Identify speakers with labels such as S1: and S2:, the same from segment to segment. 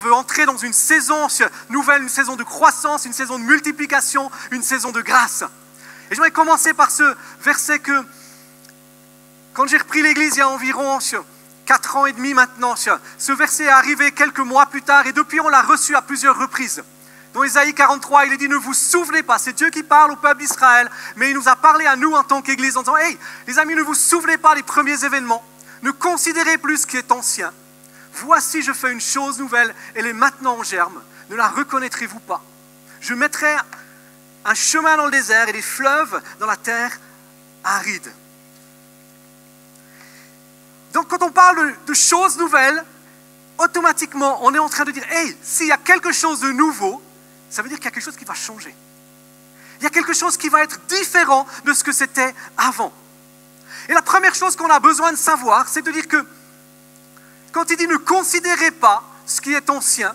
S1: veut entrer dans une saison nouvelle, une saison de croissance, une saison de multiplication, une saison de grâce. Et j'aimerais commencer par ce verset que, quand j'ai repris l'église il y a environ 4 ans et demi maintenant, ce verset est arrivé quelques mois plus tard et depuis on l'a reçu à plusieurs reprises. Dans Ésaïe 43, il est dit « Ne vous souvenez pas », c'est Dieu qui parle au peuple d'Israël, mais il nous a parlé à nous en tant qu'église en disant « Hey, les amis, ne vous souvenez pas des premiers événements, ne considérez plus ce qui est ancien. Voici, je fais une chose nouvelle, elle est maintenant en germe. Ne la reconnaîtrez-vous pas? Je mettrai un chemin dans le désert et des fleuves dans la terre aride. » Donc quand on parle de choses nouvelles, automatiquement, on est en train de dire « Hey, s'il y a quelque chose de nouveau, ça veut dire qu'il y a quelque chose qui va changer. Il y a quelque chose qui va être différent de ce que c'était avant. » Et la première chose qu'on a besoin de savoir, c'est de dire que quand il dit « Ne considérez pas ce qui est ancien,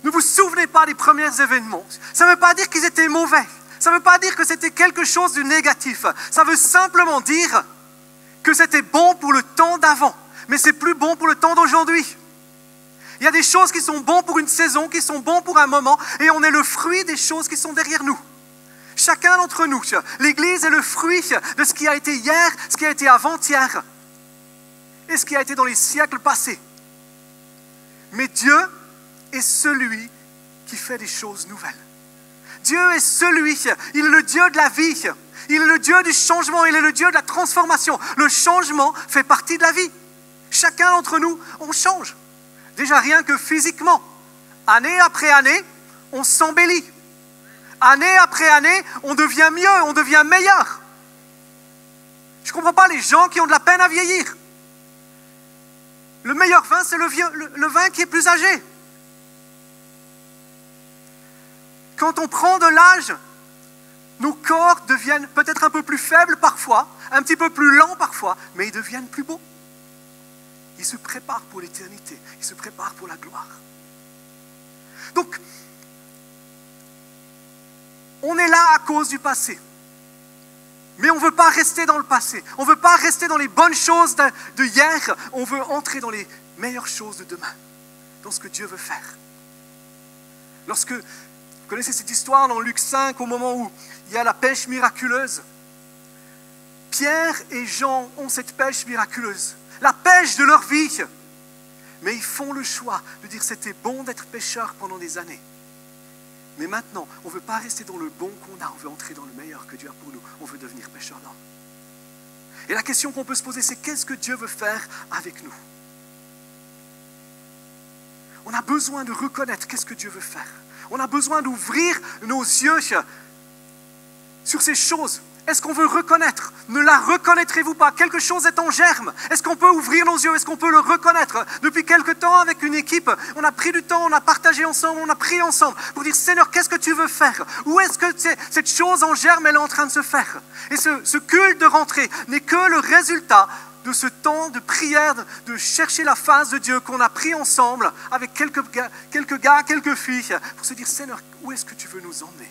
S1: ne vous souvenez pas des premiers événements », ça ne veut pas dire qu'ils étaient mauvais. Ça ne veut pas dire que c'était quelque chose de négatif. Ça veut simplement dire que c'était bon pour le temps d'avant, mais c'est plus bon pour le temps d'aujourd'hui. Il y a des choses qui sont bonnes pour une saison, qui sont bonnes pour un moment, et on est le fruit des choses qui sont derrière nous. Chacun d'entre nous, l'Église est le fruit de ce qui a été hier, ce qui a été avant-hier, et ce qui a été dans les siècles passés. Mais Dieu est celui qui fait des choses nouvelles. Dieu est celui, il est le Dieu de la vie, il est le Dieu du changement, il est le Dieu de la transformation. Le changement fait partie de la vie. Chacun d'entre nous, on change. Déjà rien que physiquement. Année après année, on s'embellit. Année après année, on devient mieux, on devient meilleur. Je ne comprends pas les gens qui ont de la peine à vieillir. Le meilleur vin, c'est le vin qui est plus âgé. Quand on prend de l'âge, nos corps deviennent peut-être un peu plus faibles parfois, un petit peu plus lents parfois, mais ils deviennent plus beaux. Ils se préparent pour l'éternité, ils se préparent pour la gloire. Donc, on est là à cause du passé. Mais on ne veut pas rester dans le passé. On ne veut pas rester dans les bonnes choses de hier. On veut entrer dans les meilleures choses de demain, dans ce que Dieu veut faire. Lorsque, vous connaissez cette histoire dans Luc 5, au moment où il y a la pêche miraculeuse. Pierre et Jean ont cette pêche miraculeuse, la pêche de leur vie. Mais ils font le choix de dire c'était bon d'être pêcheur pendant des années. Mais maintenant, on ne veut pas rester dans le bon qu'on a, on veut entrer dans le meilleur que Dieu a pour nous. On veut devenir pêcheur d'hommes. Et la question qu'on peut se poser, c'est qu'est-ce que Dieu veut faire avec nous? On a besoin de reconnaître qu'est-ce que Dieu veut faire. On a besoin d'ouvrir nos yeux sur ces choses. Est-ce qu'on veut reconnaître? Ne la reconnaîtrez-vous pas? Quelque chose est en germe. Est-ce qu'on peut ouvrir nos yeux? Est-ce qu'on peut le reconnaître? Depuis quelque temps, avec une équipe, on a pris du temps, on a partagé ensemble, on a prié ensemble pour dire Seigneur, qu'est-ce que tu veux faire? Où est-ce que cette chose en germe, elle est en train de se faire? Et ce culte de rentrée n'est que le résultat de ce temps de prière, de chercher la face de Dieu qu'on a pris ensemble avec quelques gars, quelques filles, pour se dire Seigneur, où est-ce que tu veux nous emmener?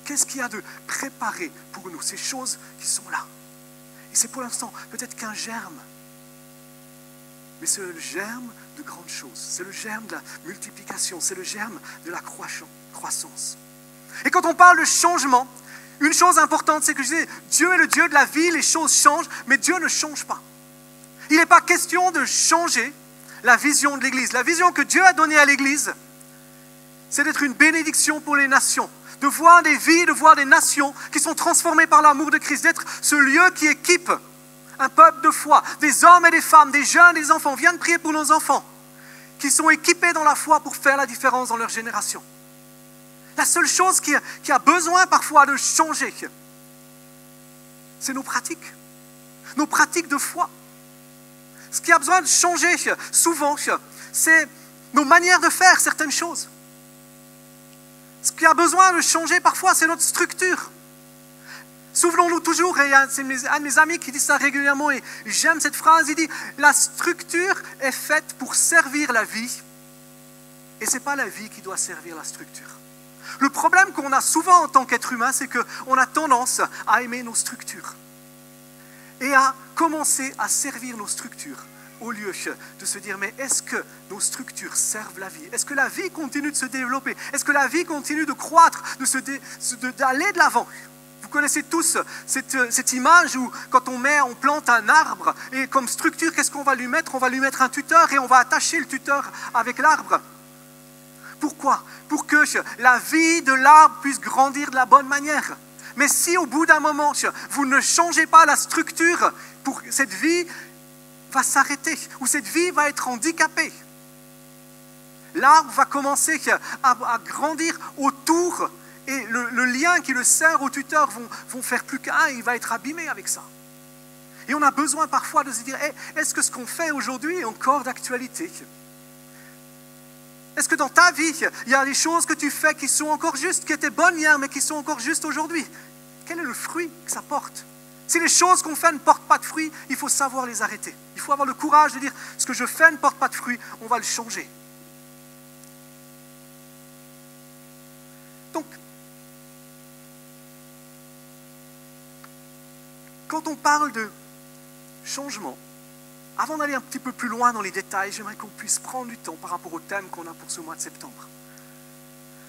S1: Qu'est-ce qu'il y a de préparé pour nous, ces choses qui sont là? Et c'est pour l'instant peut-être qu'un germe, mais c'est le germe de grandes choses. C'est le germe de la multiplication, c'est le germe de la croissance. Et quand on parle de changement, une chose importante, c'est que je disais, Dieu est le Dieu de la vie, les choses changent, mais Dieu ne change pas. Il n'est pas question de changer la vision de l'Église. La vision que Dieu a donnée à l'Église, c'est d'être une bénédiction pour les nations. De voir des vies, de voir des nations qui sont transformées par l'amour de Christ, d'être ce lieu qui équipe un peuple de foi, des hommes et des femmes, des jeunes, des enfants. On vient de prier pour nos enfants, qui sont équipés dans la foi pour faire la différence dans leur génération. La seule chose qui a besoin parfois de changer, c'est nos pratiques de foi. Ce qui a besoin de changer souvent, c'est nos manières de faire certaines choses. Ce qui a besoin de changer parfois, c'est notre structure. Souvenons-nous toujours, et c'est un de mes amis qui dit ça régulièrement, et j'aime cette phrase, il dit « La structure est faite pour servir la vie, et ce n'est pas la vie qui doit servir la structure. » Le problème qu'on a souvent en tant qu'être humain, c'est qu'on a tendance à aimer nos structures et à commencer à servir nos structures au lieu de se dire, mais est-ce que nos structures servent la vie? Est-ce que la vie continue de se développer? Est-ce que la vie continue de croître, d'aller de l'avant? Vous connaissez tous cette image où quand on plante un arbre et comme structure, qu'est-ce qu'on va lui mettre? On va lui mettre un tuteur et on va attacher le tuteur avec l'arbre. Pourquoi? Pour que la vie de l'arbre puisse grandir de la bonne manière. Mais si au bout d'un moment, vous ne changez pas la structure, cette vie va s'arrêter ou cette vie va être handicapée. L'arbre va commencer à grandir autour et le lien qui le sert au tuteur vont faire plus qu'un, il va être abîmé avec ça. Et on a besoin parfois de se dire, est-ce que ce qu'on fait aujourd'hui est encore d'actualité? Est-ce que dans ta vie, il y a des choses que tu fais qui sont encore justes, qui étaient bonnes hier, mais qui sont encore justes aujourd'hui? Quel est le fruit que ça porte? Si les choses qu'on fait ne portent pas de fruits, il faut savoir les arrêter. Il faut avoir le courage de dire, ce que je fais ne porte pas de fruits, on va le changer. Donc, quand on parle de changement, avant d'aller un petit peu plus loin dans les détails, j'aimerais qu'on puisse prendre du temps par rapport au thème qu'on a pour ce mois de septembre.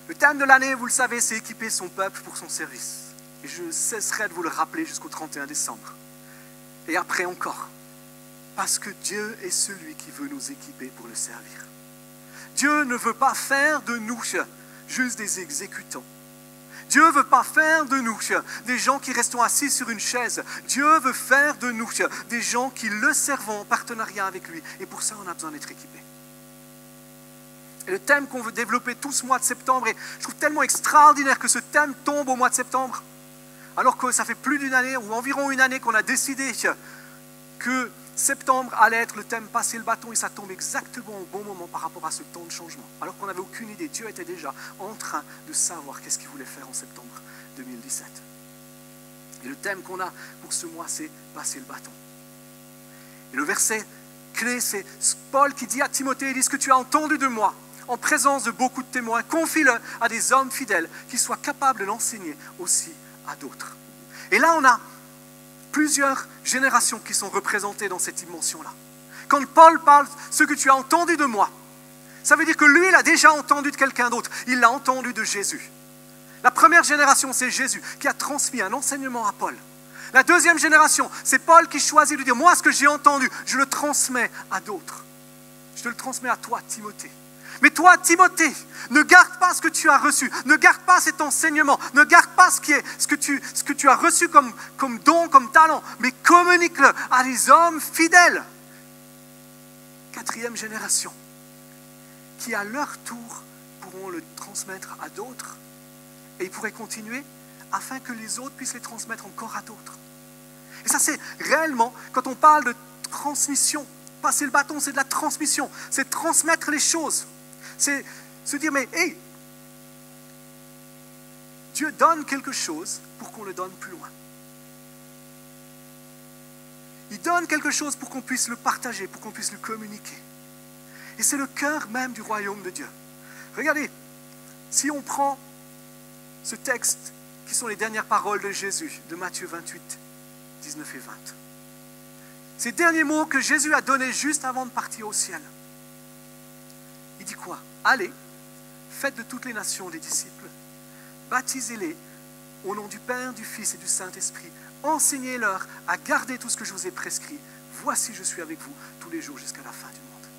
S1: Le thème de l'année, vous le savez, c'est équiper son peuple pour son service. Et je ne cesserai de vous le rappeler jusqu'au 31 décembre. Et après encore. Parce que Dieu est celui qui veut nous équiper pour le servir. Dieu ne veut pas faire de nous juste des exécutants. Dieu ne veut pas faire de nous des gens qui restons assis sur une chaise. Dieu veut faire de nous des gens qui le servent en partenariat avec lui. Et pour ça, on a besoin d'être équipés. Et le thème qu'on veut développer tout ce mois de septembre, et je trouve tellement extraordinaire que ce thème tombe au mois de septembre, alors que ça fait plus d'une année, ou environ une année qu'on a décidé que septembre allait être le thème passer le bâton, et ça tombe exactement au bon moment par rapport à ce temps de changement. Alors qu'on n'avait aucune idée, Dieu était déjà en train de savoir qu'est-ce qu'il voulait faire en septembre 2017. Et le thème qu'on a pour ce mois, c'est passer le bâton. Et le verset clé, c'est Paul qui dit à Timothée, il dit, ce que tu as entendu de moi, en présence de beaucoup de témoins, confie-le à des hommes fidèles qui soient capables de l'enseigner aussi à d'autres. Et là, on a plusieurs générations qui sont représentées dans cette dimension-là. Quand Paul parle « ce que tu as entendu de moi », ça veut dire que lui, il a déjà entendu de quelqu'un d'autre. Il l'a entendu de Jésus. La première génération, c'est Jésus qui a transmis un enseignement à Paul. La deuxième génération, c'est Paul qui choisit de dire « moi, ce que j'ai entendu, je le transmets à d'autres. Je te le transmets à toi, Timothée. » Mais toi, Timothée, ne garde pas ce que tu as reçu, ne garde pas cet enseignement, ne garde pas ce que tu as reçu comme don, comme talent, mais communique-le à des hommes fidèles. Quatrième génération, qui à leur tour pourront le transmettre à d'autres, et ils pourraient continuer afin que les autres puissent les transmettre encore à d'autres. Et ça, c'est réellement, quand on parle de transmission, passer le bâton, c'est de la transmission, c'est transmettre les choses. C'est se dire, mais hey, Dieu donne quelque chose pour qu'on le donne plus loin. Il donne quelque chose pour qu'on puisse le partager, pour qu'on puisse le communiquer. Et c'est le cœur même du royaume de Dieu. Regardez, si on prend ce texte, qui sont les dernières paroles de Jésus, de Matthieu 28, 19 et 20. Ces derniers mots que Jésus a donnés juste avant de partir au ciel. Il dit quoi? Allez, faites de toutes les nations des disciples, baptisez-les au nom du Père, du Fils et du Saint-Esprit, enseignez-leur à garder tout ce que je vous ai prescrit. Voici, je suis avec vous tous les jours jusqu'à la fin du monde.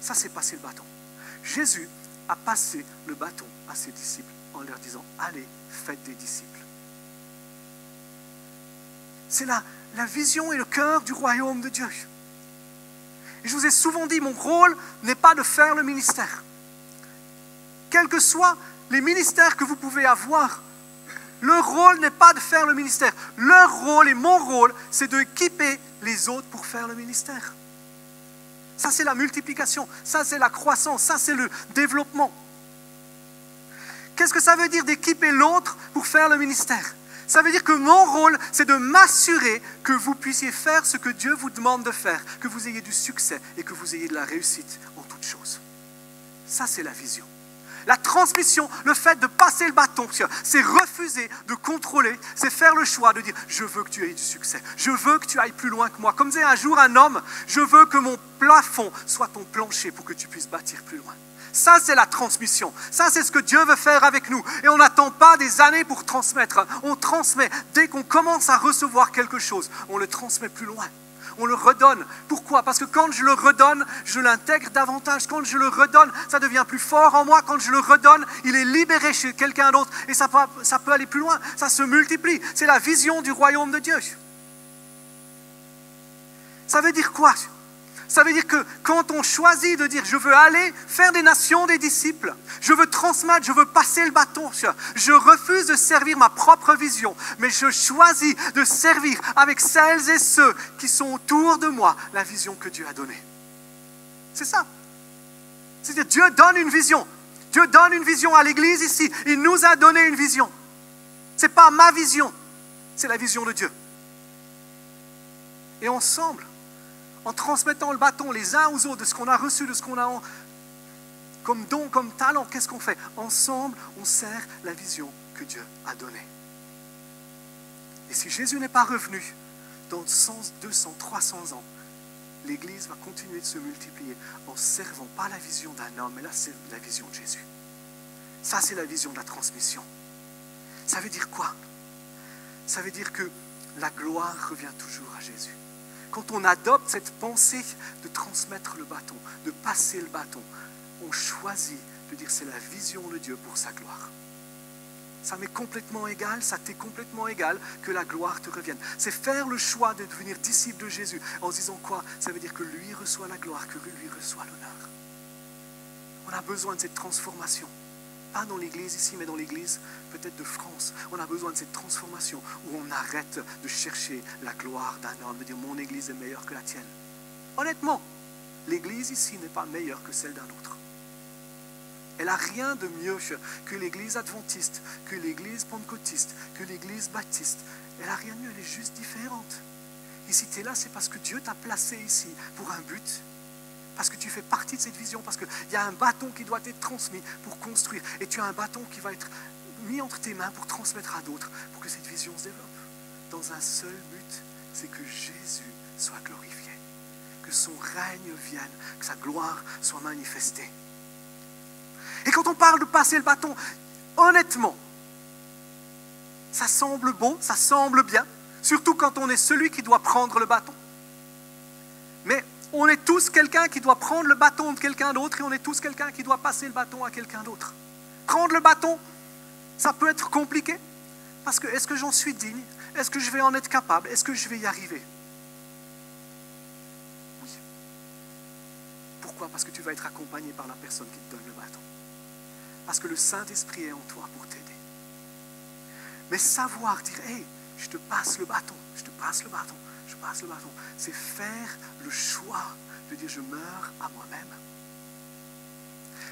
S1: Ça, c'est passer le bâton. Jésus a passé le bâton à ses disciples en leur disant, allez, faites des disciples. C'est la vision et le cœur du royaume de Dieu. Et je vous ai souvent dit, mon rôle n'est pas de faire le ministère. Quels que soient les ministères que vous pouvez avoir, leur rôle n'est pas de faire le ministère. Leur rôle et mon rôle, c'est d'équiper les autres pour faire le ministère. Ça, c'est la multiplication. Ça, c'est la croissance. Ça, c'est le développement. Qu'est-ce que ça veut dire d'équiper l'autre pour faire le ministère? Ça veut dire que mon rôle, c'est de m'assurer que vous puissiez faire ce que Dieu vous demande de faire, que vous ayez du succès et que vous ayez de la réussite en toutes choses. Ça, c'est la vision. La transmission, le fait de passer le bâton, c'est refuser de contrôler, c'est faire le choix de dire « je veux que tu aies du succès, je veux que tu ailles plus loin que moi ». Comme disait un jour un homme, « je veux que mon plafond soit ton plancher pour que tu puisses bâtir plus loin ». Ça, c'est la transmission. Ça, c'est ce que Dieu veut faire avec nous. Et on n'attend pas des années pour transmettre. On transmet. Dès qu'on commence à recevoir quelque chose, on le transmet plus loin. On le redonne. Pourquoi? Parce que quand je le redonne, je l'intègre davantage. Quand je le redonne, ça devient plus fort en moi. Quand je le redonne, il est libéré chez quelqu'un d'autre. Et ça peut aller plus loin. Ça se multiplie. C'est la vision du royaume de Dieu. Ça veut dire quoi? Ça veut dire que quand on choisit de dire « je veux aller faire des nations des disciples, je veux transmettre, je veux passer le bâton, je refuse de servir ma propre vision, mais je choisis de servir avec celles et ceux qui sont autour de moi la vision que Dieu a donnée. » C'est ça. C'est-à-dire Dieu donne une vision. Dieu donne une vision à l'Église ici. Il nous a donné une vision. Ce n'est pas ma vision, c'est la vision de Dieu. Et ensemble, en transmettant le bâton les uns aux autres de ce qu'on a reçu, de ce qu'on a comme don, comme talent, qu'est-ce qu'on fait? Ensemble, on sert la vision que Dieu a donnée. Et si Jésus n'est pas revenu dans 100, 200, 300 ans, l'Église va continuer de se multiplier en servant pas la vision d'un homme, mais là c'est la vision de Jésus. Ça c'est la vision de la transmission. Ça veut dire quoi? Ça veut dire que la gloire revient toujours à Jésus. Quand on adopte cette pensée de transmettre le bâton, de passer le bâton, on choisit de dire c'est la vision de Dieu pour sa gloire. Ça m'est complètement égal, ça t'est complètement égal que la gloire te revienne. C'est faire le choix de devenir disciple de Jésus en se disant quoi? Ça veut dire que lui reçoit la gloire, que lui reçoit l'honneur. On a besoin de cette transformation. Pas dans l'église ici, mais dans l'église peut-être de France. On a besoin de cette transformation où on arrête de chercher la gloire d'un homme, de dire mon église est meilleure que la tienne. Honnêtement, l'église ici n'est pas meilleure que celle d'un autre. Elle n'a rien de mieux que l'église adventiste, que l'église pentecôtiste, que l'église baptiste. Elle n'a rien de mieux, elle est juste différente. Et si tu es là, c'est parce que Dieu t'a placé ici pour un but. Parce que tu fais partie de cette vision, parce qu'il y a un bâton qui doit être transmis pour construire. Et tu as un bâton qui va être mis entre tes mains pour transmettre à d'autres, pour que cette vision se développe. Dans un seul but, c'est que Jésus soit glorifié. Que son règne vienne, que sa gloire soit manifestée. Et quand on parle de passer le bâton, honnêtement, ça semble bon, ça semble bien. Surtout quand on est celui qui doit prendre le bâton. Mais on est tous quelqu'un qui doit prendre le bâton de quelqu'un d'autre et on est tous quelqu'un qui doit passer le bâton à quelqu'un d'autre. Prendre le bâton, ça peut être compliqué parce que est-ce que j'en suis digne? Est-ce que je vais en être capable? Est-ce que je vais y arriver? Oui. Pourquoi? Parce que tu vas être accompagné par la personne qui te donne le bâton. Parce que le Saint-Esprit est en toi pour t'aider. Mais savoir dire, hey, je te passe le bâton, je te passe le bâton. Je passe le bâton. C'est faire le choix de dire je meurs à moi-même.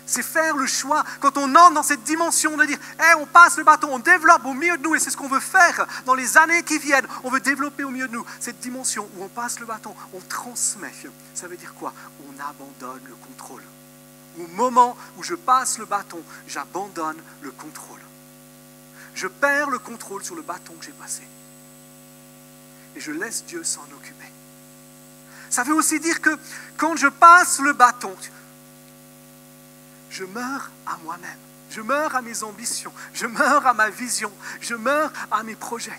S1: C'est faire le choix quand on entre dans cette dimension de dire hey, on passe le bâton, on développe au milieu de nous et c'est ce qu'on veut faire dans les années qui viennent. On veut développer au milieu de nous cette dimension où on passe le bâton, on transmet. Ça veut dire quoi? On abandonne le contrôle. Au moment où je passe le bâton, j'abandonne le contrôle. Je perds le contrôle sur le bâton que j'ai passé. Et je laisse Dieu s'en occuper. Ça veut aussi dire que quand je passe le bâton, je meurs à moi-même. Je meurs à mes ambitions. Je meurs à ma vision. Je meurs à mes projets.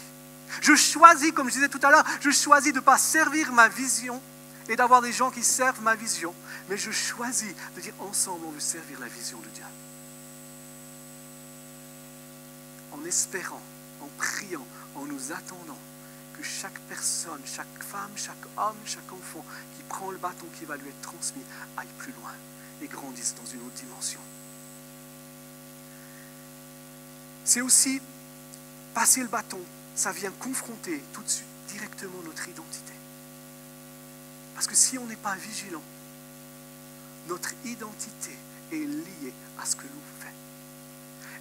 S1: Je choisis, comme je disais tout à l'heure, je choisis de ne pas servir ma vision et d'avoir des gens qui servent ma vision. Mais je choisis de dire ensemble, on veut servir la vision de Dieu. En espérant, en priant, en nous attendant, que chaque personne, chaque femme, chaque homme, chaque enfant qui prend le bâton qui va lui être transmis aille plus loin et grandisse dans une autre dimension. C'est aussi passer le bâton, ça vient confronter tout de suite directement notre identité. Parce que si on n'est pas vigilant, notre identité est liée à ce que l'on fait.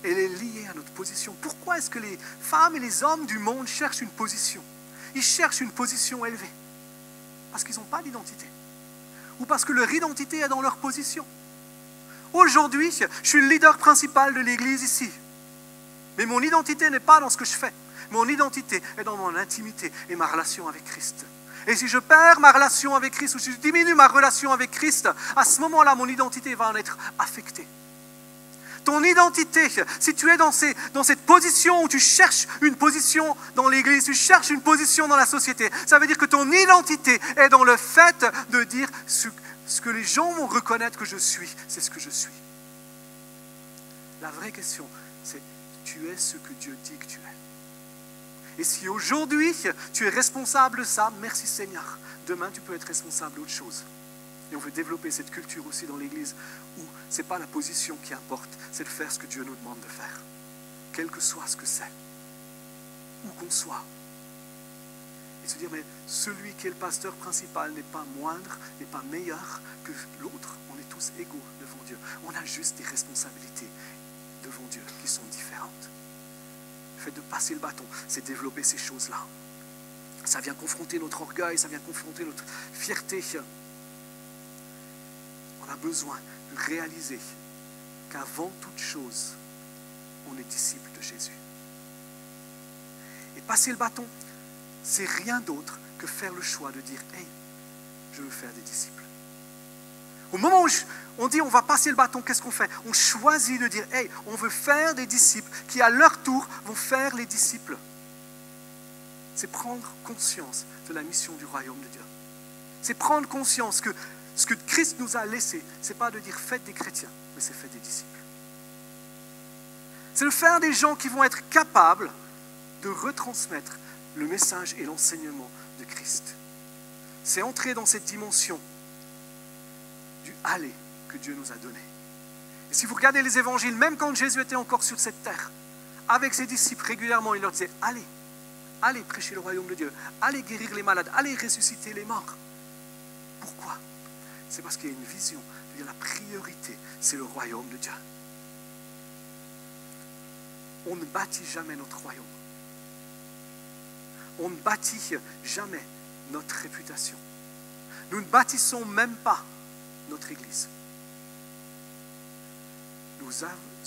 S1: Elle est liée à notre position. Pourquoi est-ce que les femmes et les hommes du monde cherchent une position? Ils cherchent une position élevée. Parce qu'ils n'ont pas d'identité. Ou parce que leur identité est dans leur position. Aujourd'hui, je suis le leader principal de l'église ici. Mais mon identité n'est pas dans ce que je fais. Mon identité est dans mon intimité et ma relation avec Christ. Et si je perds ma relation avec Christ ou si je diminue ma relation avec Christ, à ce moment-là, mon identité va en être affectée. Ton identité, si tu es dans cette position où tu cherches une position dans l'église, tu cherches une position dans la société, ça veut dire que ton identité est dans le fait de dire ce que les gens vont reconnaître que je suis, c'est ce que je suis. La vraie question, c'est tu es ce que Dieu dit que tu es. Et si aujourd'hui tu es responsable de ça, merci Seigneur. Demain tu peux être responsable d'autre chose. Et on veut développer cette culture aussi dans l'église où ce n'est pas la position qui importe, c'est de faire ce que Dieu nous demande de faire. Quel que soit ce que c'est, où qu'on soit. Et se dire, mais celui qui est le pasteur principal n'est pas moindre, n'est pas meilleur que l'autre. On est tous égaux devant Dieu. On a juste des responsabilités devant Dieu qui sont différentes. Le fait de passer le bâton, c'est développer ces choses-là. Ça vient confronter notre orgueil, ça vient confronter notre fierté. On a besoin de réaliser qu'avant toute chose, on est disciple de Jésus. Et passer le bâton, c'est rien d'autre que faire le choix de dire « Hey, je veux faire des disciples ». Au moment où on dit on va passer le bâton, qu'est-ce qu'on fait? On choisit de dire « Hey, on veut faire des disciples qui à leur tour vont faire les disciples ». C'est prendre conscience de la mission du royaume de Dieu. C'est prendre conscience que ce que Christ nous a laissé, ce n'est pas de dire « faites des chrétiens », mais c'est « faites des disciples ». C'est de faire des gens qui vont être capables de retransmettre le message et l'enseignement de Christ. C'est entrer dans cette dimension du « aller » que Dieu nous a donné. Et si vous regardez les évangiles, même quand Jésus était encore sur cette terre, avec ses disciples régulièrement, il leur disait « Allez, allez prêcher le royaume de Dieu, allez guérir les malades, allez ressusciter les morts ». Pourquoi? C'est parce qu'il y a une vision, la priorité, c'est le royaume de Dieu. On ne bâtit jamais notre royaume. On ne bâtit jamais notre réputation. Nous ne bâtissons même pas notre Église. Nous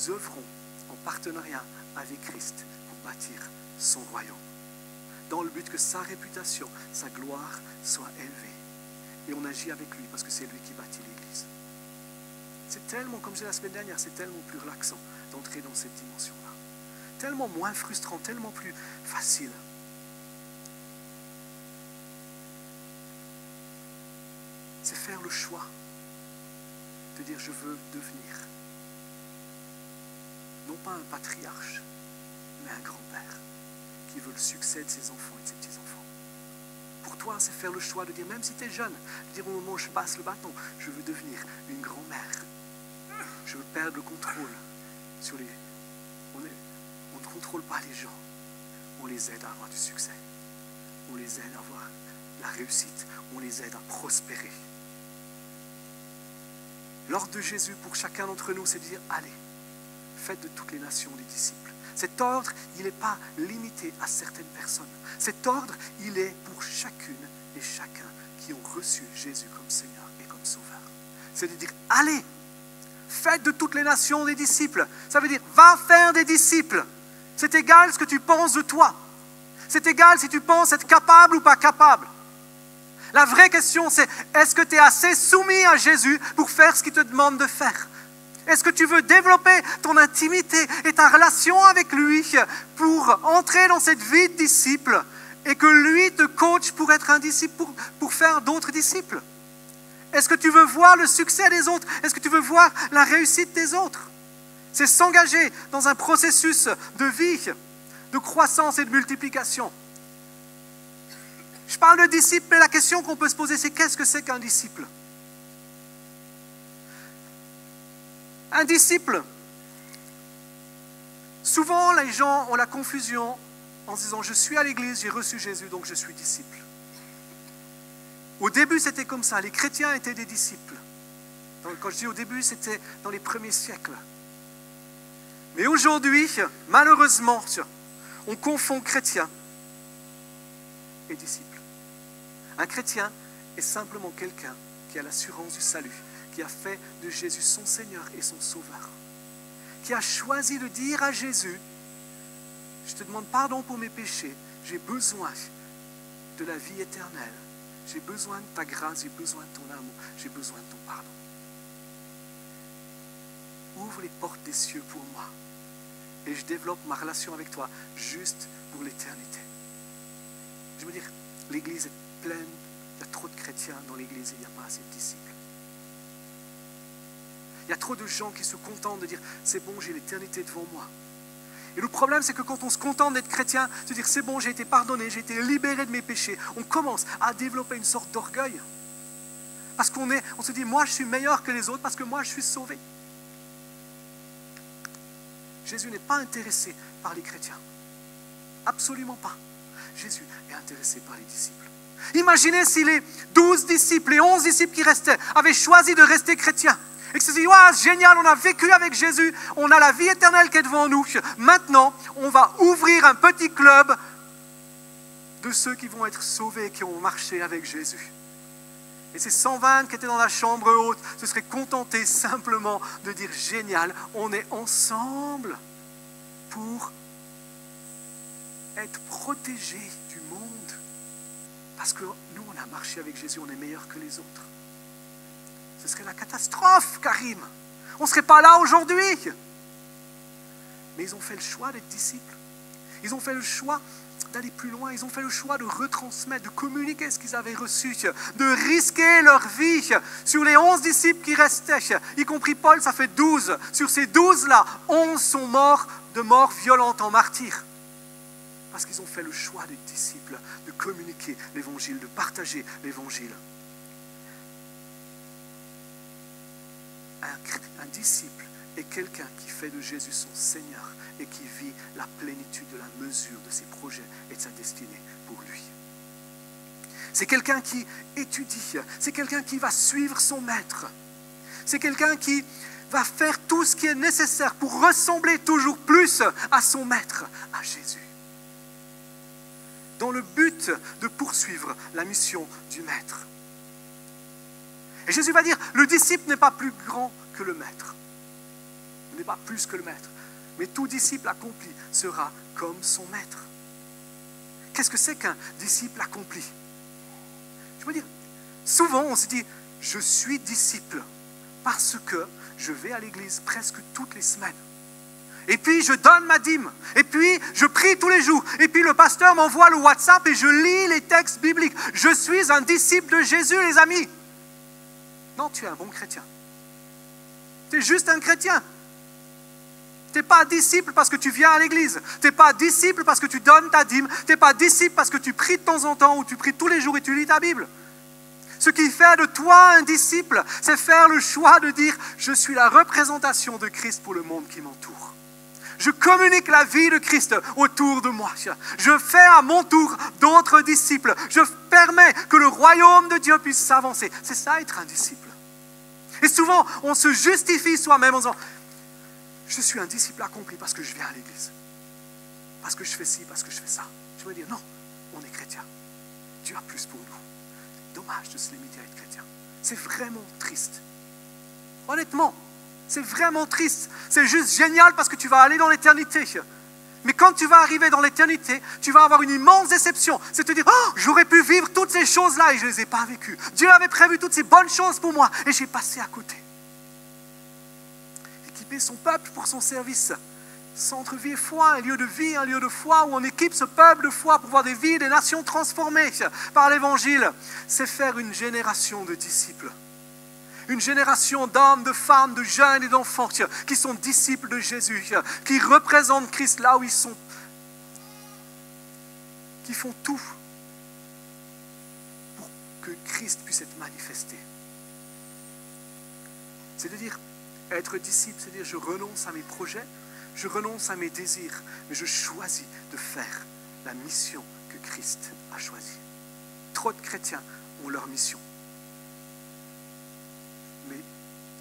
S1: œuvrons en partenariat avec Christ pour bâtir son royaume, dans le but que sa réputation, sa gloire soit élevée. Et on agit avec lui parce que c'est lui qui bâtit l'Église. C'est tellement, comme j'ai dit la semaine dernière, c'est tellement plus relaxant d'entrer dans cette dimension-là. Tellement moins frustrant, tellement plus facile. C'est faire le choix de dire je veux devenir non pas un patriarche, mais un grand-père qui veut le succès de ses enfants et de ses petits-enfants. Pour toi, c'est faire le choix de dire, même si tu es jeune, de dire au moment où je passe le bâton, je veux devenir une grand-mère. Je veux perdre le contrôle sur les... On ne contrôle pas les gens, on les aide à avoir du succès. On les aide à avoir la réussite, on les aide à prospérer. L'ordre de Jésus pour chacun d'entre nous, c'est de dire, allez, faites de toutes les nations des disciples. Cet ordre, il n'est pas limité à certaines personnes. Cet ordre, il est pour chacune et chacun qui ont reçu Jésus comme Seigneur et comme Sauveur. C'est de dire, allez, faites de toutes les nations des disciples. Ça veut dire, va faire des disciples. C'est égal ce que tu penses de toi. C'est égal si tu penses être capable ou pas capable. La vraie question, c'est, est-ce que tu es assez soumis à Jésus pour faire ce qu'il te demande de faire? Est-ce que tu veux développer ton intimité et ta relation avec lui pour entrer dans cette vie de disciple et que lui te coach pour être un disciple, pour faire d'autres disciples? Est-ce que tu veux voir le succès des autres? Est-ce que tu veux voir la réussite des autres? C'est s'engager dans un processus de vie, de croissance et de multiplication. Je parle de disciple, mais la question qu'on peut se poser, c'est qu'est-ce que c'est qu'un disciple? Un disciple, souvent les gens ont la confusion en se disant « je suis à l'église, j'ai reçu Jésus, donc je suis disciple ». Au début, c'était comme ça, les chrétiens étaient des disciples. Donc, quand je dis au début, c'était dans les premiers siècles. Mais aujourd'hui, malheureusement, on confond chrétien et disciple. Un chrétien est simplement quelqu'un qui a l'assurance du salut, qui a fait de Jésus son Seigneur et son Sauveur, qui a choisi de dire à Jésus, je te demande pardon pour mes péchés, j'ai besoin de la vie éternelle, j'ai besoin de ta grâce, j'ai besoin de ton amour, j'ai besoin de ton pardon. Ouvre les portes des cieux pour moi et je développe ma relation avec toi juste pour l'éternité. Je veux dire, l'Église est pleine, il y a trop de chrétiens dans l'Église et il n'y a pas assez de disciples. Il y a trop de gens qui se contentent de dire « c'est bon, j'ai l'éternité devant moi ». Et le problème, c'est que quand on se contente d'être chrétien, de dire « c'est bon, j'ai été pardonné, j'ai été libéré de mes péchés », on commence à développer une sorte d'orgueil. Parce qu'on se dit « moi, je suis meilleur que les autres parce que moi, je suis sauvé ». Jésus n'est pas intéressé par les chrétiens. Absolument pas. Jésus est intéressé par les disciples. Imaginez si les 12 disciples, les 11 disciples qui restaient, avaient choisi de rester chrétiens. Et que se dit, ouais, génial, on a vécu avec Jésus, on a la vie éternelle qui est devant nous. Maintenant, on va ouvrir un petit club de ceux qui vont être sauvés, qui ont marché avec Jésus. Et ces 120 qui étaient dans la chambre haute se seraient contentés simplement de dire, génial, on est ensemble pour être protégés du monde. Parce que nous, on a marché avec Jésus, on est meilleurs que les autres. Ce serait la catastrophe, Karim. On ne serait pas là aujourd'hui. Mais ils ont fait le choix d'être disciples. Ils ont fait le choix d'aller plus loin. Ils ont fait le choix de retransmettre, de communiquer ce qu'ils avaient reçu, de risquer leur vie. Sur les 11 disciples qui restaient, y compris Paul, ça fait 12. Sur ces 12-là, 11 sont morts de mort violente en martyrs. Parce qu'ils ont fait le choix d'être disciples, de communiquer l'évangile, de partager l'évangile. Un disciple est quelqu'un qui fait de Jésus son Seigneur et qui vit la plénitude de la mesure de ses projets et de sa destinée pour lui. C'est quelqu'un qui étudie, c'est quelqu'un qui va suivre son maître, c'est quelqu'un qui va faire tout ce qui est nécessaire pour ressembler toujours plus à son maître, à Jésus, dans le but de poursuivre la mission du maître. Et Jésus va dire, le disciple n'est pas plus grand que le maître. Il n'est pas plus que le maître. Mais tout disciple accompli sera comme son maître. Qu'est-ce que c'est qu'un disciple accompli? Je veux dire, souvent on se dit, je suis disciple parce que je vais à l'église presque toutes les semaines. Et puis je donne ma dîme. Et puis je prie tous les jours. Et puis le pasteur m'envoie le WhatsApp et je lis les textes bibliques. Je suis un disciple de Jésus, les amis. Non, tu es un bon chrétien. Tu es juste un chrétien. Tu n'es pas disciple parce que tu viens à l'église. Tu n'es pas disciple parce que tu donnes ta dîme. Tu n'es pas disciple parce que tu pries de temps en temps ou tu pries tous les jours et tu lis ta Bible. Ce qui fait de toi un disciple, c'est faire le choix de dire « Je suis la représentation de Christ pour le monde qui m'entoure. Je communique la vie de Christ autour de moi. Je fais à mon tour d'autres disciples. Je permets que le royaume de Dieu puisse s'avancer. » C'est ça être un disciple. Et souvent, on se justifie soi-même en disant « Je suis un disciple accompli parce que je viens à l'église. Parce que je fais ci, parce que je fais ça. » Je veux dire, non, on est chrétien. Dieu a plus pour nous. C'est dommage de se limiter à être chrétien. C'est vraiment triste. Honnêtement, c'est vraiment triste. C'est juste génial parce que tu vas aller dans l'éternité. Mais quand tu vas arriver dans l'éternité, tu vas avoir une immense déception. C'est te dire, oh, j'aurais pu vivre toutes ces choses-là et je ne les ai pas vécues. Dieu avait prévu toutes ces bonnes choses pour moi et j'ai passé à côté. Équiper son peuple pour son service. Centre vie et foi, un lieu de vie, un lieu de foi où on équipe ce peuple de foi pour voir des vies, des nations transformées par l'évangile. C'est faire une génération de disciples. Une génération d'hommes, de femmes, de jeunes et d'enfants qui sont disciples de Jésus, qui représentent Christ là où ils sont, qui font tout pour que Christ puisse être manifesté. C'est-à-dire, être disciple, c'est-à-dire je renonce à mes projets, je renonce à mes désirs, mais je choisis de faire la mission que Christ a choisie. Trop de chrétiens ont leur mission. Mais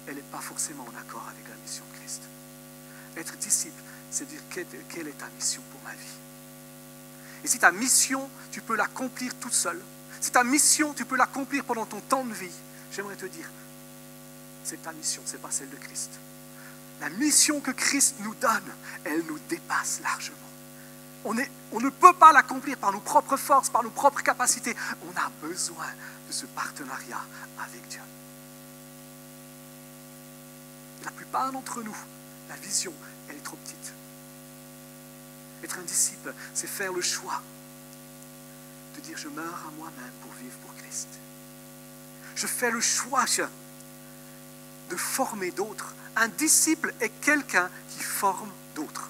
S1: elle n'est pas forcément en accord avec la mission de Christ. Être disciple, c'est dire quelle est ta mission pour ma vie. Et si ta mission, tu peux l'accomplir toute seule, si ta mission, tu peux l'accomplir pendant ton temps de vie, j'aimerais te dire, c'est ta mission, ce n'est pas celle de Christ. La mission que Christ nous donne, elle nous dépasse largement. On ne peut pas l'accomplir par nos propres forces, par nos propres capacités. On a besoin de ce partenariat avec Dieu. La plupart d'entre nous, la vision, elle est trop petite. Être un disciple, c'est faire le choix de dire je meurs à moi-même pour vivre pour Christ. Je fais le choix de former d'autres. Un disciple est quelqu'un qui forme d'autres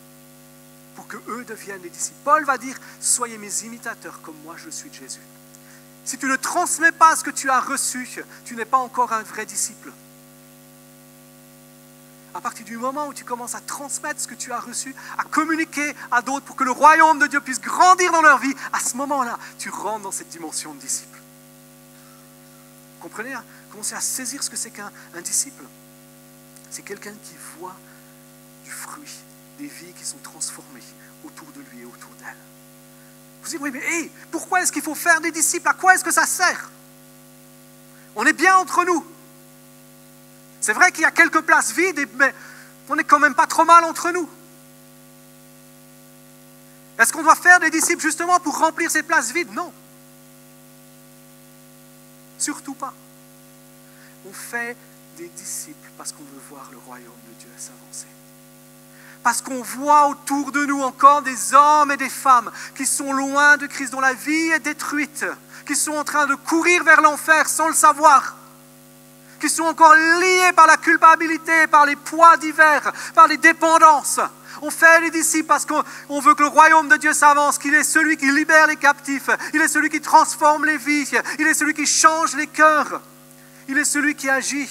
S1: pour qu'eux deviennent des disciples. Paul va dire, soyez mes imitateurs comme moi je suis de Jésus. Si tu ne transmets pas ce que tu as reçu, tu n'es pas encore un vrai disciple. À partir du moment où tu commences à transmettre ce que tu as reçu, à communiquer à d'autres pour que le royaume de Dieu puisse grandir dans leur vie, à ce moment-là, tu rentres dans cette dimension de disciple. Vous comprenez, hein? Commencez à saisir ce que c'est qu'un disciple. C'est quelqu'un qui voit du fruit, des vies qui sont transformées autour de lui et autour d'elle. Vous dites, oui, mais pourquoi est-ce qu'il faut faire des disciples? À quoi est-ce que ça sert? On est bien entre nous. C'est vrai qu'il y a quelques places vides, mais on n'est quand même pas trop mal entre nous. Est-ce qu'on doit faire des disciples justement pour remplir ces places vides? Non. Surtout pas. On fait des disciples parce qu'on veut voir le royaume de Dieu s'avancer. Parce qu'on voit autour de nous encore des hommes et des femmes qui sont loin de Christ, dont la vie est détruite, qui sont en train de courir vers l'enfer sans le savoir, qui sont encore liés par la culpabilité, par les poids divers, par les dépendances. On fait les disciples parce qu'on veut que le royaume de Dieu s'avance, qu'il est celui qui libère les captifs, il est celui qui transforme les vies, il est celui qui change les cœurs, il est celui qui agit.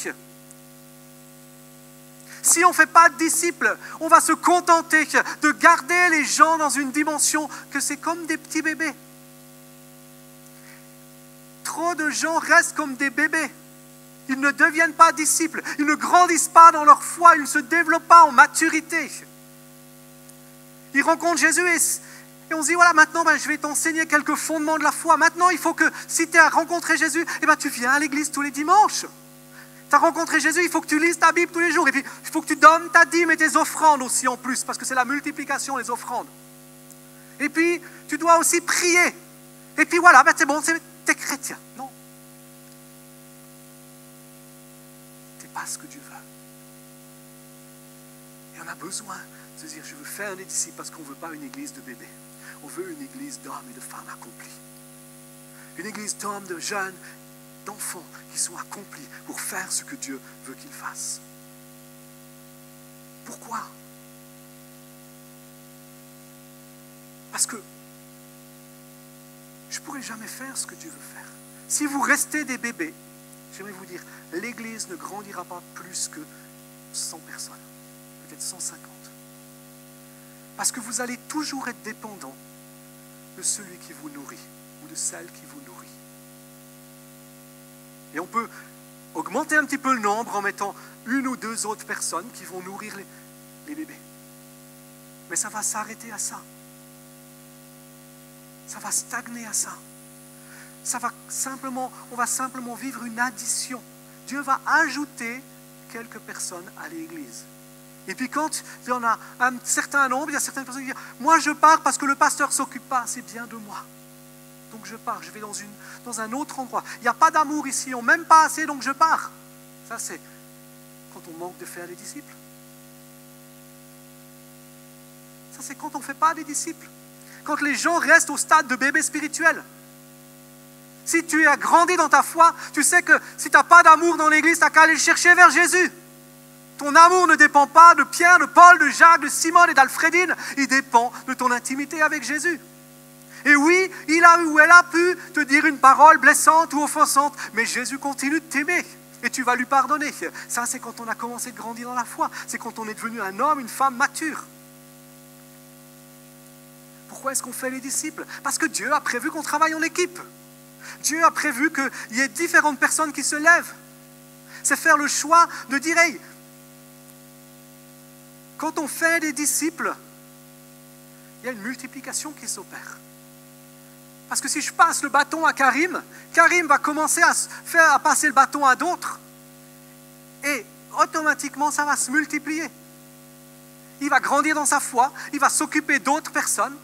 S1: Si on ne fait pas de disciples, on va se contenter de garder les gens dans une dimension que c'est comme des petits bébés. Trop de gens restent comme des bébés. Ils ne deviennent pas disciples, ils ne grandissent pas dans leur foi, ils ne se développent pas en maturité. Ils rencontrent Jésus et on se dit, voilà, maintenant je vais t'enseigner quelques fondements de la foi. Maintenant, il faut que, si tu as rencontré Jésus, tu viens à l'église tous les dimanches. Tu as rencontré Jésus, il faut que tu lises ta Bible tous les jours. Et puis, il faut que tu donnes ta dîme et tes offrandes aussi en plus, parce que c'est la multiplication, les offrandes. Et puis, tu dois aussi prier. Et puis voilà, c'est bon, t'es chrétien. Non. T'es pas ce que Dieu veut. Et on a besoin de se dire, je veux faire des disciples parce qu'on ne veut pas une église de bébés. On veut une église d'hommes et de femmes accomplis. Une église d'hommes, de jeunes, d'enfants qui sont accomplis pour faire ce que Dieu veut qu'ils fassent. Pourquoi? Parce que je ne pourrai jamais faire ce que Dieu veut faire. Si vous restez des bébés, j'aimerais vous dire, l'église ne grandira pas plus que 100 personnes, peut-être 150. Parce que vous allez toujours être dépendant de celui qui vous nourrit ou de celle qui vous nourrit. Et on peut augmenter un petit peu le nombre en mettant une ou deux autres personnes qui vont nourrir les bébés. Mais ça va s'arrêter à ça. Ça va stagner à ça. On va simplement vivre une addition. Dieu va ajouter quelques personnes à l'église. Et puis quand il y en a un certain nombre, il y a certaines personnes qui disent « Moi je pars parce que le pasteur ne s'occupe pas assez bien de moi. Donc je pars, je vais dans un autre endroit. Il n'y a pas d'amour ici, on ne m'aime pas assez, donc je pars. » Ça c'est quand on manque de faire des disciples. Ça c'est quand on ne fait pas des disciples. Quand les gens restent au stade de bébé spirituel. Si tu as grandi dans ta foi, tu sais que si tu n'as pas d'amour dans l'église, tu n'as qu'à aller le chercher vers Jésus. Ton amour ne dépend pas de Pierre, de Paul, de Jacques, de Simone et d'Alfredine. Il dépend de ton intimité avec Jésus. Et oui, il a ou elle a pu te dire une parole blessante ou offensante, mais Jésus continue de t'aimer et tu vas lui pardonner. Ça, c'est quand on a commencé de grandir dans la foi. C'est quand on est devenu un homme, une femme mature. Pourquoi est-ce qu'on fait les disciples? Parce que Dieu a prévu qu'on travaille en équipe. Dieu a prévu qu'il y ait différentes personnes qui se lèvent. C'est faire le choix de dire, hey, quand on fait des disciples, il y a une multiplication qui s'opère. Parce que si je passe le bâton à Karim, Karim va commencer à passer le bâton à d'autres. Et automatiquement, ça va se multiplier. Il va grandir dans sa foi, il va s'occuper d'autres personnes,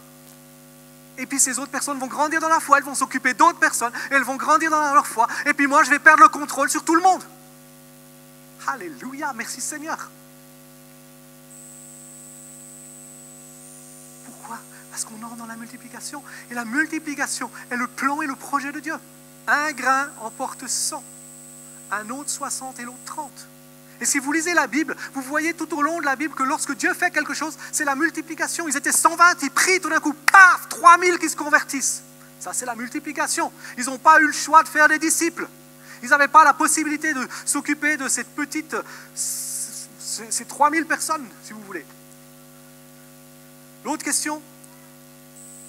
S1: et puis ces autres personnes vont grandir dans la foi, elles vont s'occuper d'autres personnes, et elles vont grandir dans leur foi, et puis moi, je vais perdre le contrôle sur tout le monde. Alléluia, merci Seigneur. Pourquoi? Parce qu'on entre dans la multiplication, et la multiplication est le plan et le projet de Dieu. Un grain emporte 100, un autre 60 et l'autre 30. Et si vous lisez la Bible, vous voyez tout au long de la Bible que lorsque Dieu fait quelque chose, c'est la multiplication. Ils étaient 120, ils prient tout d'un coup, paf, 3000 qui se convertissent. Ça, c'est la multiplication. Ils n'ont pas eu le choix de faire des disciples. Ils n'avaient pas la possibilité de s'occuper de ces 3000 personnes, si vous voulez. L'autre question,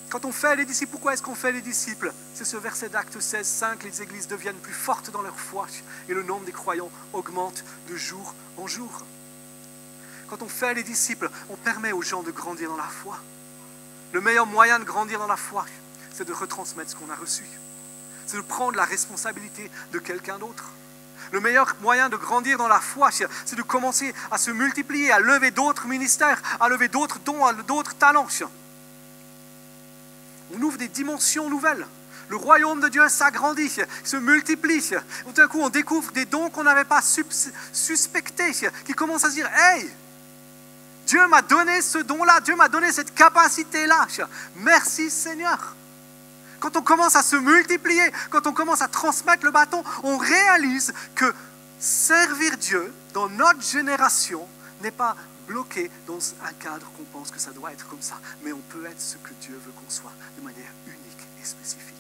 S1: quand on fait les disciples, pourquoi est-ce qu'on fait les disciples? C'est ce verset d'Actes 16, 5, les églises deviennent plus fortes dans leur foi et le nombre des croyants augmente de jour en jour. Quand on fait les disciples, on permet aux gens de grandir dans la foi. Le meilleur moyen de grandir dans la foi, c'est de retransmettre ce qu'on a reçu. C'est de prendre la responsabilité de quelqu'un d'autre. Le meilleur moyen de grandir dans la foi, c'est de commencer à se multiplier, à lever d'autres ministères, à lever d'autres dons, à d'autres talents. On ouvre des dimensions nouvelles. Le royaume de Dieu s'agrandit, se multiplie. Tout d'un coup, on découvre des dons qu'on n'avait pas suspectés, qui commencent à se dire, hey, Dieu m'a donné ce don-là, Dieu m'a donné cette capacité-là. Merci Seigneur. Quand on commence à se multiplier, quand on commence à transmettre le bâton, on réalise que servir Dieu dans notre génération n'est pas bloqué dans un cadre qu'on pense que ça doit être comme ça, mais on peut être ce que Dieu veut qu'on soit de manière unique et spécifique.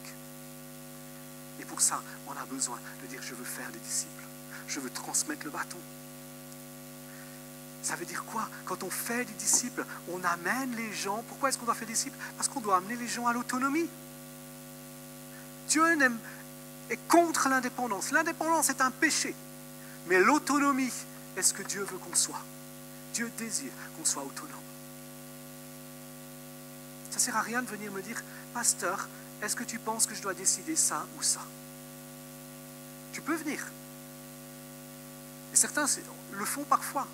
S1: Et pour ça, on a besoin de dire je veux faire des disciples, je veux transmettre le bâton. Ça veut dire quoi? Quand on fait des disciples, on amène les gens. Pourquoi est-ce qu'on doit faire des disciples? Parce qu'on doit amener les gens à l'autonomie. Dieu est contre l'indépendance. L'indépendance est un péché. Mais l'autonomie est ce que Dieu veut qu'on soit. Dieu désire qu'on soit autonome. Ça ne sert à rien de venir me dire, pasteur, est-ce que tu penses que je dois décider ça ou ça? Tu peux venir. Et certains le font parfois.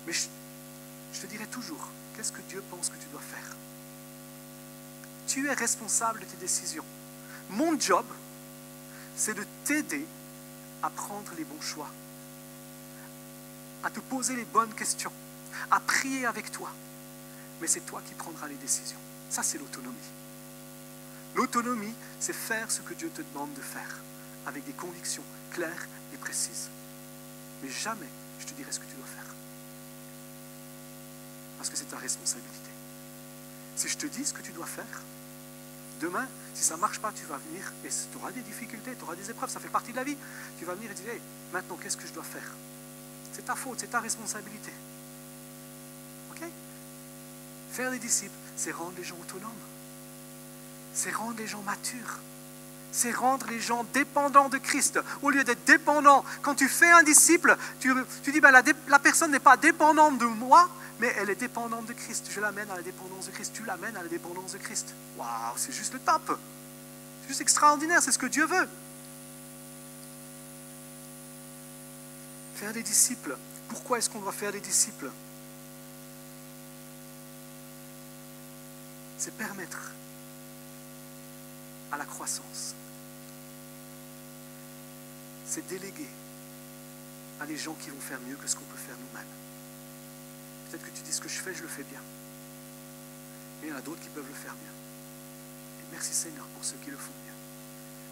S1: Mais je te dirai toujours, qu'est-ce que Dieu pense que tu dois faire? Tu es responsable de tes décisions. Mon job, c'est de t'aider à prendre les bons choix, à te poser les bonnes questions, à prier avec toi. Mais c'est toi qui prendras les décisions. Ça, c'est l'autonomie. L'autonomie, c'est faire ce que Dieu te demande de faire, avec des convictions claires et précises. Mais jamais je te dirai ce que tu dois faire. Parce que c'est ta responsabilité. Si je te dis ce que tu dois faire, demain, si ça ne marche pas, tu vas venir et tu auras des difficultés, tu auras des épreuves, ça fait partie de la vie. Tu vas venir et dire, hey, maintenant, qu'est-ce que je dois faire? C'est ta faute, c'est ta responsabilité. Ok? Faire des disciples, c'est rendre les gens autonomes. C'est rendre les gens matures. C'est rendre les gens dépendants de Christ. Au lieu d'être dépendants, quand tu fais un disciple, tu dis, ben, la personne n'est pas dépendante de moi, mais elle est dépendante de Christ. Je l'amène à la dépendance de Christ. Tu l'amènes à la dépendance de Christ. Waouh, c'est juste le top. C'est juste extraordinaire, c'est ce que Dieu veut. Faire des disciples. Pourquoi est-ce qu'on doit faire des disciples? C'est permettre à la croissance. C'est déléguer à des gens qui vont faire mieux que ce qu'on peut faire nous-mêmes. Peut-être que tu dis ce que je fais, je le fais bien. Mais il y en a d'autres qui peuvent le faire bien. Et merci Seigneur pour ceux qui le font bien.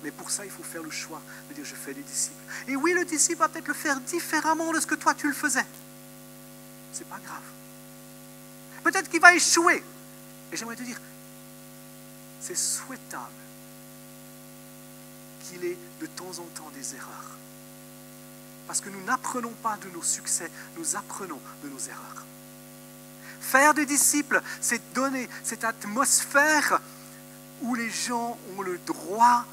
S1: Mais pour ça, il faut faire le choix de dire je fais des disciples. Et oui, le disciple va peut-être le faire différemment de ce que toi tu le faisais. C'est pas grave. Peut-être qu'il va échouer. Et j'aimerais te dire, c'est souhaitable qu'il ait de temps en temps des erreurs. Parce que nous n'apprenons pas de nos succès, nous apprenons de nos erreurs. Faire des disciples, c'est donner cette atmosphère où les gens ont le droit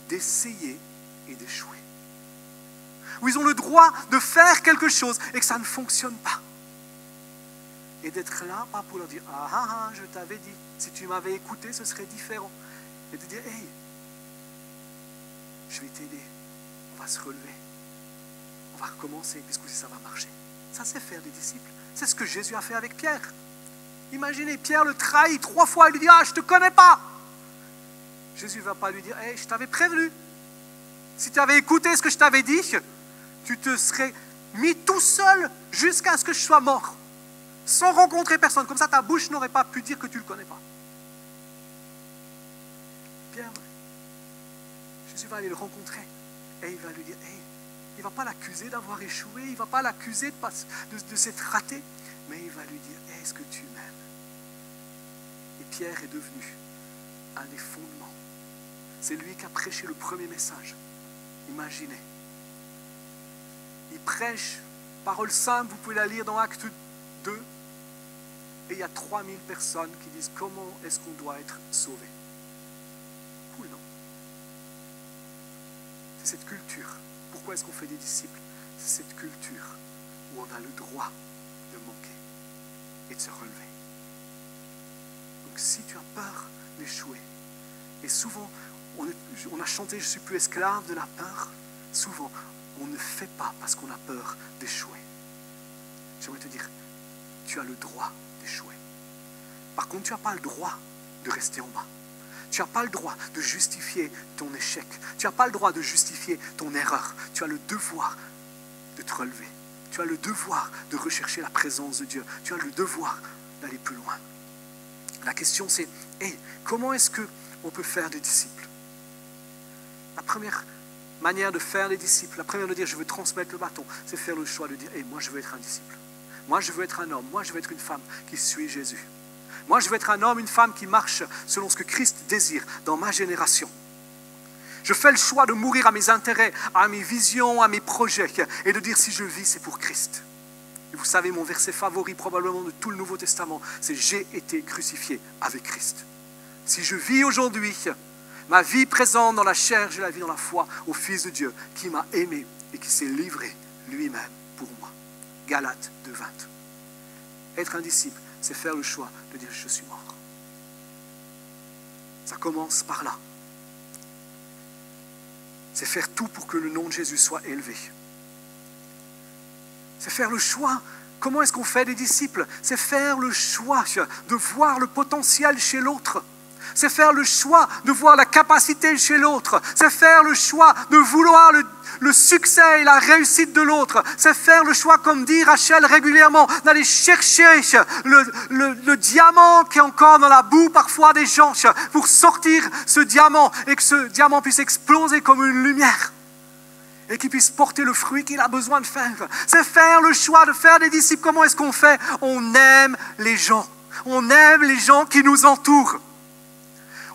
S1: d'essayer et d'échouer. Où ils ont le droit de faire quelque chose et que ça ne fonctionne pas. Et d'être là, pas pour leur dire « Ah, je t'avais dit, si tu m'avais écouté, ce serait différent. » Et de dire « Hey, je vais t'aider, on va se relever. on va recommencer, puisque ça va marcher. Ça, c'est faire des disciples. C'est ce que Jésus a fait avec Pierre. Imaginez, Pierre le trahit 3 fois, il lui dit « Ah, je ne te connais pas !» Jésus ne va pas lui dire « Hey, je t'avais prévenu. Si tu avais écouté ce que je t'avais dit, tu te serais mis tout seul jusqu'à ce que je sois mort, sans rencontrer personne. Comme ça, ta bouche n'aurait pas pu dire que tu ne le connais pas. » Pierre, Jésus va aller le rencontrer et il va lui dire « Hey, il ne va pas l'accuser d'avoir échoué, il ne va pas l'accuser de s'être raté, mais il va lui dire « Est-ce que tu m'aimes ?» Et Pierre est devenu un des fondements. C'est lui qui a prêché le premier message. Imaginez. Il prêche, parole simple, vous pouvez la lire dans Acte 2. Et il y a 3000 personnes qui disent comment est-ce qu'on doit être sauvé. Cool, non? C'est cette culture. Pourquoi est-ce qu'on fait des disciples? C'est cette culture où on a le droit de manquer et de se relever. Donc si tu as peur d'échouer, et souvent on a chanté « Je ne suis plus esclave de la peur », souvent on ne fait pas parce qu'on a peur d'échouer. J'aimerais te dire, tu as le droit d'échouer. Par contre, tu n'as pas le droit de rester en bas. Tu n'as pas le droit de justifier ton échec. Tu n'as pas le droit de justifier ton erreur. Tu as le devoir de te relever. Tu as le devoir de rechercher la présence de Dieu. Tu as le devoir d'aller plus loin. La question c'est, comment est-ce qu'on peut faire des disciples? La première manière de faire des disciples, la première de dire je veux transmettre le bâton, c'est faire le choix de dire moi je veux être un disciple. Moi je veux être un homme, moi je veux être une femme qui suit Jésus. Moi je veux être un homme, une femme qui marche selon ce que Christ désire dans ma génération. Je fais le choix de mourir à mes intérêts, à mes visions, à mes projets et de dire si je vis c'est pour Christ. Et vous savez mon verset favori probablement de tout le Nouveau Testament, c'est j'ai été crucifié avec Christ. Si je vis aujourd'hui, ma vie présente dans la chair, je la vis dans la foi au Fils de Dieu qui m'a aimé et qui s'est livré lui-même pour moi. Galates 2:20. Être un disciple, c'est faire le choix de dire je suis mort. Ça commence par là. C'est faire tout pour que le nom de Jésus soit élevé. C'est faire le choix. Comment est-ce qu'on fait des disciples? C'est faire le choix de voir le potentiel chez l'autre. C'est faire le choix de voir la capacité chez l'autre. C'est faire le choix de vouloir le succès et la réussite de l'autre. C'est faire le choix, comme dit Rachel régulièrement, d'aller chercher le diamant qui est encore dans la boue parfois des gens pour sortir ce diamant et que ce diamant puisse exploser comme une lumière et qu'il puisse porter le fruit qu'il a besoin de faire. C'est faire le choix de faire des disciples. Comment est-ce qu'on fait? On aime les gens. On aime les gens qui nous entourent.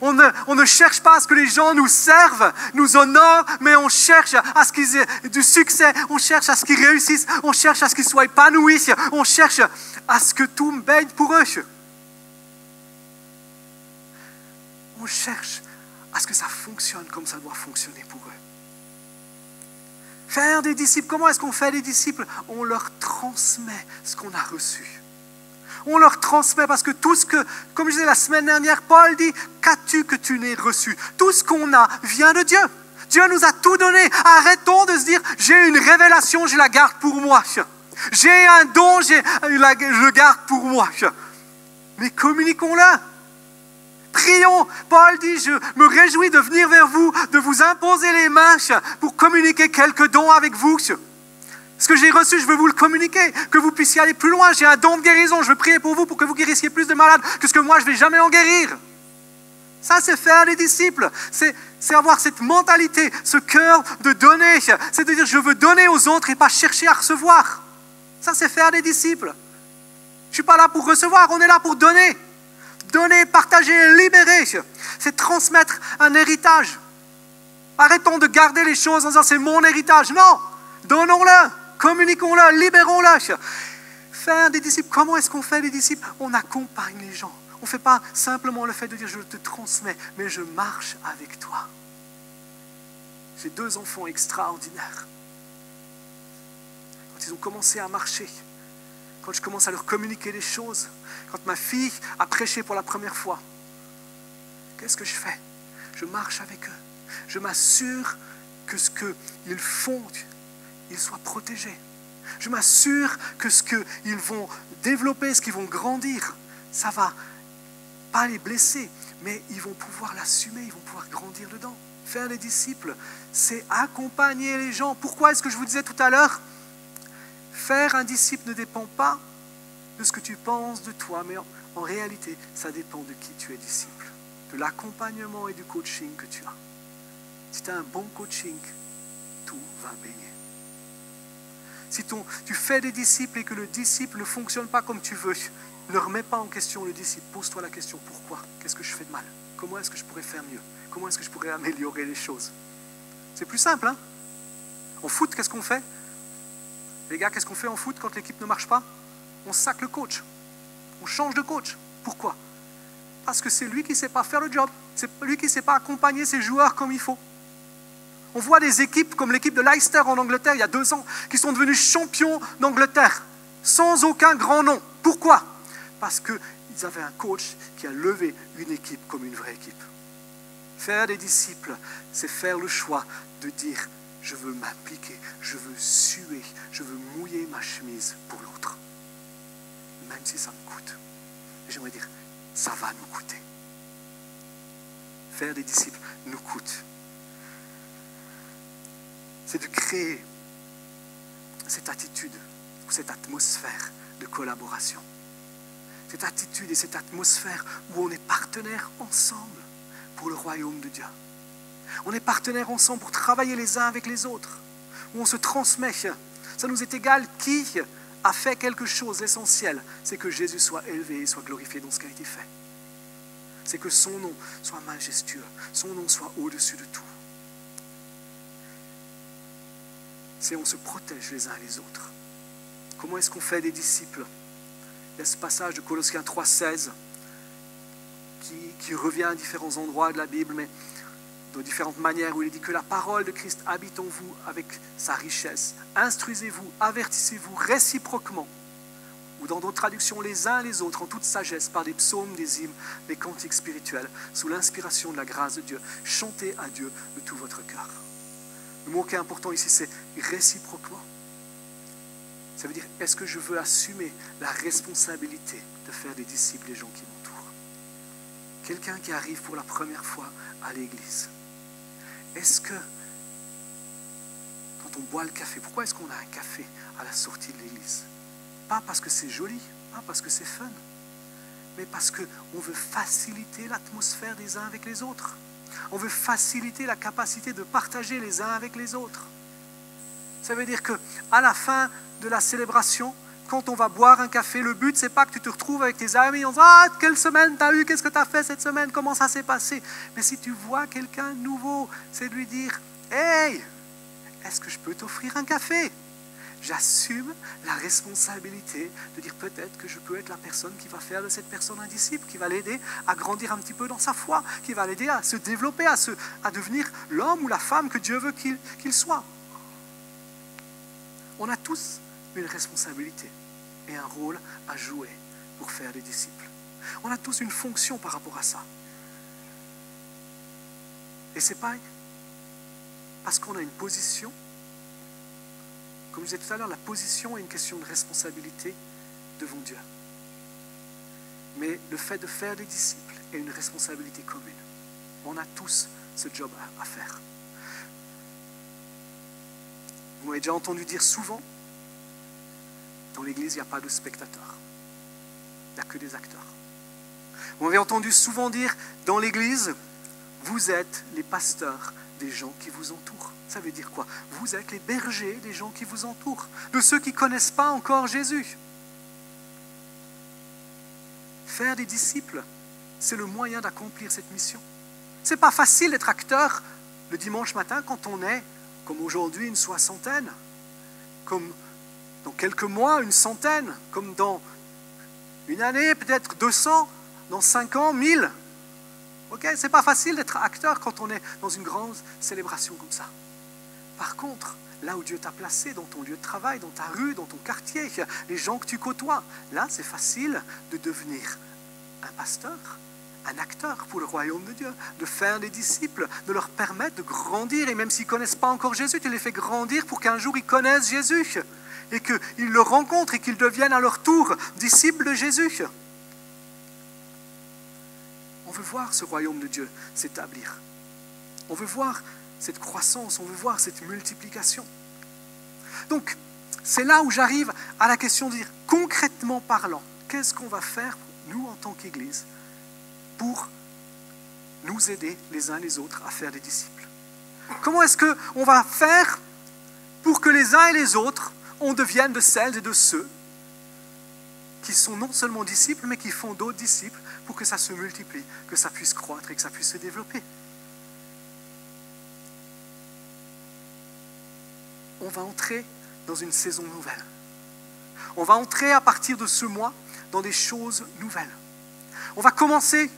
S1: On ne cherche pas à ce que les gens nous servent, nous honorent, mais on cherche à ce qu'ils aient du succès, on cherche à ce qu'ils réussissent, on cherche à ce qu'ils soient épanouis, on cherche à ce que tout baigne pour eux. On cherche à ce que ça fonctionne comme ça doit fonctionner pour eux. Faire des disciples, comment est-ce qu'on fait des disciples? On leur transmet ce qu'on a reçu. On leur transmet parce que tout ce que, comme je disais la semaine dernière, Paul dit, qu'as-tu que tu n'aies reçu? Tout ce qu'on a vient de Dieu. Dieu nous a tout donné. Arrêtons de se dire, j'ai une révélation, je la garde pour moi. J'ai un don, je le garde pour moi. Mais communiquons-le. Prions. Paul dit, je me réjouis de venir vers vous, de vous imposer les mains pour communiquer quelques dons avec vous. Ce que j'ai reçu, je veux vous le communiquer, que vous puissiez aller plus loin. J'ai un don de guérison, je veux prier pour vous pour que vous guérissiez plus de malades que ce que moi je ne vais jamais en guérir. Ça, c'est faire des disciples. C'est avoir cette mentalité, ce cœur de donner. C'est de dire, je veux donner aux autres et pas chercher à recevoir. Ça, c'est faire des disciples. Je ne suis pas là pour recevoir, on est là pour donner. Donner, partager, libérer. C'est transmettre un héritage. Arrêtons de garder les choses en disant, c'est mon héritage. Non, donnons-le. Communiquons-le, libérons-le. Faire des disciples, comment est-ce qu'on fait des disciples? On accompagne les gens. On ne fait pas simplement le fait de dire je te transmets, mais je marche avec toi. J'ai 2 enfants extraordinaires. Quand ils ont commencé à marcher, quand je commence à leur communiquer des choses, quand ma fille a prêché pour la première fois, qu'est-ce que je fais? Je marche avec eux. Je m'assure que ce qu'ils font ils soient protégés. Je m'assure que ce qu'ils vont développer, ce qu'ils vont grandir, ça ne va pas les blesser, mais ils vont pouvoir l'assumer, ils vont pouvoir grandir dedans. Faire des disciples, c'est accompagner les gens. Pourquoi est-ce que je vous disais tout à l'heure, faire un disciple ne dépend pas de ce que tu penses de toi, mais en réalité, ça dépend de qui tu es disciple, de l'accompagnement et du coaching que tu as. Si tu as un bon coaching, tout va baigner. Si tu fais des disciples et que le disciple ne fonctionne pas comme tu veux, ne remets pas en question le disciple. Pose-toi la question, pourquoi? Qu'est-ce que je fais de mal? Comment est-ce que je pourrais faire mieux? Comment est-ce que je pourrais améliorer les choses? C'est plus simple, hein? En foot, qu'est-ce qu'on fait? Les gars, qu'est-ce qu'on fait en foot quand l'équipe ne marche pas? On sac le coach. On change de coach. Pourquoi? Parce que c'est lui qui ne sait pas faire le job. C'est lui qui ne sait pas accompagner ses joueurs comme il faut. On voit des équipes comme l'équipe de Leicester en Angleterre il y a 2 ans qui sont devenus champions d'Angleterre sans aucun grand nom. Pourquoi? Parce qu'ils avaient un coach qui a levé une équipe comme une vraie équipe. Faire des disciples, c'est faire le choix de dire je veux m'impliquer, je veux suer, je veux mouiller ma chemise pour l'autre. Même si ça me coûte. J'aimerais dire, ça va nous coûter. Faire des disciples nous coûte. C'est de créer cette attitude, ou cette atmosphère de collaboration. Cette attitude et cette atmosphère où on est partenaires ensemble pour le royaume de Dieu. On est partenaires ensemble pour travailler les uns avec les autres, où on se transmet. Ça nous est égal qui a fait quelque chose d'essentiel, c'est que Jésus soit élevé et soit glorifié dans ce qui a été fait. C'est que son nom soit majestueux, son nom soit au-dessus de tout. C'est on se protège les uns les autres. Comment est-ce qu'on fait des disciples? Il y a ce passage de Colossiens 3,16 qui revient à différents endroits de la Bible, mais de différentes manières, où il dit que la parole de Christ habite en vous avec sa richesse. Instruisez-vous, avertissez-vous réciproquement, ou dans d'autres traductions, les uns les autres, en toute sagesse, par des psaumes, des hymnes, des cantiques spirituels, sous l'inspiration de la grâce de Dieu. Chantez à Dieu de tout votre cœur. Le mot qui est important ici, c'est réciproquement. Ça veut dire, est-ce que je veux assumer la responsabilité de faire des disciples des gens qui m'entourent? Quelqu'un qui arrive pour la première fois à l'église, est-ce que, quand on boit le café, pourquoi est-ce qu'on a un café à la sortie de l'église? Pas parce que c'est joli, pas parce que c'est fun, mais parce qu'on veut faciliter l'atmosphère des uns avec les autres. On veut faciliter la capacité de partager les uns avec les autres. Ça veut dire qu'à la fin de la célébration, quand on va boire un café, le but, c'est pas que tu te retrouves avec tes amis en disant « Ah, quelle semaine t'as eu? Qu'est-ce que t'as fait cette semaine? Comment ça s'est passé ?» Mais si tu vois quelqu'un de nouveau, c'est de lui dire « Hey, est-ce que je peux t'offrir un café ?» J'assume la responsabilité de dire peut-être que je peux être la personne qui va faire de cette personne un disciple, qui va l'aider à grandir un petit peu dans sa foi, qui va l'aider à se développer, à devenir l'homme ou la femme que Dieu veut qu'il soit. On a tous une responsabilité et un rôle à jouer pour faire des disciples. On a tous une fonction par rapport à ça. Et c'est pas parce qu'on a une position. Comme je disais tout à l'heure, la position est une question de responsabilité devant Dieu. Mais le fait de faire des disciples est une responsabilité commune. On a tous ce job à faire. Vous m'avez déjà entendu dire souvent, dans l'église, il n'y a pas de spectateurs. Il n'y a que des acteurs. Vous m'avez entendu souvent dire, dans l'église, vous êtes les pasteurs des gens qui vous entourent. Ça veut dire quoi? Vous êtes les bergers des gens qui vous entourent, de ceux qui ne connaissent pas encore Jésus. Faire des disciples, c'est le moyen d'accomplir cette mission. Ce n'est pas facile d'être acteur le dimanche matin quand on est, comme aujourd'hui, une 60aine, comme dans quelques mois, une 100aine, comme dans une année, peut-être 200, dans 5 ans, 1000. Okay? Ce n'est pas facile d'être acteur quand on est dans une grande célébration comme ça. Par contre, là où Dieu t'a placé, dans ton lieu de travail, dans ta rue, dans ton quartier, les gens que tu côtoies, là, c'est facile de devenir un pasteur, un acteur pour le royaume de Dieu, de faire des disciples, de leur permettre de grandir. Et même s'ils ne connaissent pas encore Jésus, tu les fais grandir pour qu'un jour ils connaissent Jésus et qu'ils le rencontrent et qu'ils deviennent à leur tour disciples de Jésus. On veut voir ce royaume de Dieu s'établir. On veut voir cette croissance, on veut voir cette multiplication. Donc, c'est là où j'arrive à la question de dire, concrètement parlant, qu'est-ce qu'on va faire, nous, en tant qu'Église, pour nous aider les uns les autres à faire des disciples? Comment est-ce qu'on va faire pour que les uns et les autres, on devienne de celles et de ceux qui sont non seulement disciples, mais qui font d'autres disciples pour que ça se multiplie, que ça puisse croître et que ça puisse se développer? On va entrer dans une saison nouvelle. On va entrer à partir de ce mois dans des choses nouvelles. On va commencer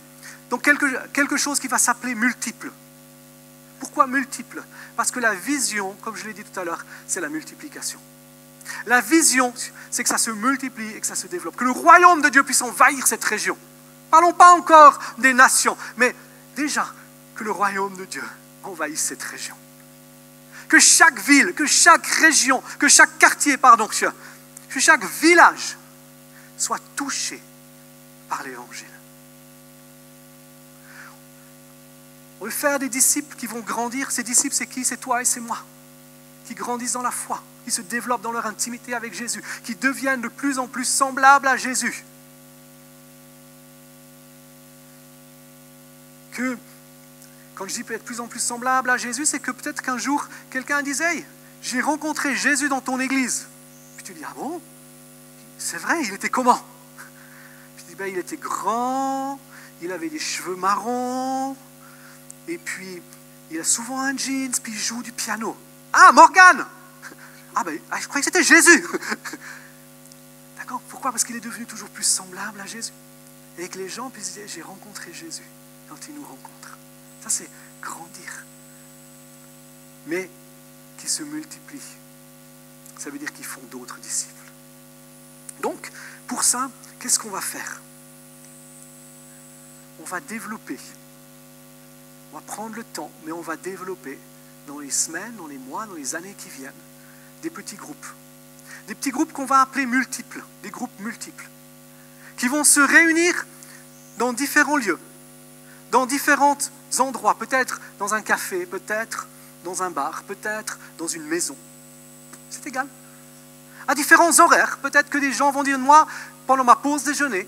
S1: dans quelque chose qui va s'appeler multiple. Pourquoi multiple? Parce que la vision, comme je l'ai dit tout à l'heure, c'est la multiplication. La vision, c'est que ça se multiplie et que ça se développe. Que le royaume de Dieu puisse envahir cette région. Parlons pas encore des nations, mais déjà que le royaume de Dieu envahisse cette région. Que chaque ville, que chaque région, que chaque quartier, que chaque village soit touché par l'évangile. On veut faire des disciples qui vont grandir. Ces disciples, c'est qui? C'est toi et c'est moi. Qui grandissent dans la foi, qui se développent dans leur intimité avec Jésus, qui deviennent de plus en plus semblables à Jésus. Que, quand je dis peut-être de plus en plus semblable à Jésus, c'est que peut-être qu'un jour, quelqu'un dise « Hey, j'ai rencontré Jésus dans ton église. » Puis tu dis « Ah bon? C'est vrai, il était comment? » Puis tu dis « Il était grand, il avait des cheveux marrons, et puis il a souvent un jeans, puis il joue du piano. » Ah, Morgane! Je croyais que c'était Jésus. D'accord? Pourquoi? Parce qu'il est devenu toujours plus semblable à Jésus. Et que les gens puissent dire « J'ai rencontré Jésus quand il nous rencontre. » Ça, c'est grandir. Mais qui se multiplient. Ça veut dire qu'ils font d'autres disciples. Donc, pour ça, qu'est-ce qu'on va faire? On va développer. On va prendre le temps, mais on va développer dans les semaines, dans les mois, dans les années qui viennent, des petits groupes. Des petits groupes qu'on va appeler multiples, des groupes multiples, qui vont se réunir dans différents lieux, dans différents endroits, peut-être dans un café, peut-être dans un bar, peut-être dans une maison. C'est égal. À différents horaires, peut-être que des gens vont dire, moi, pendant ma pause déjeuner,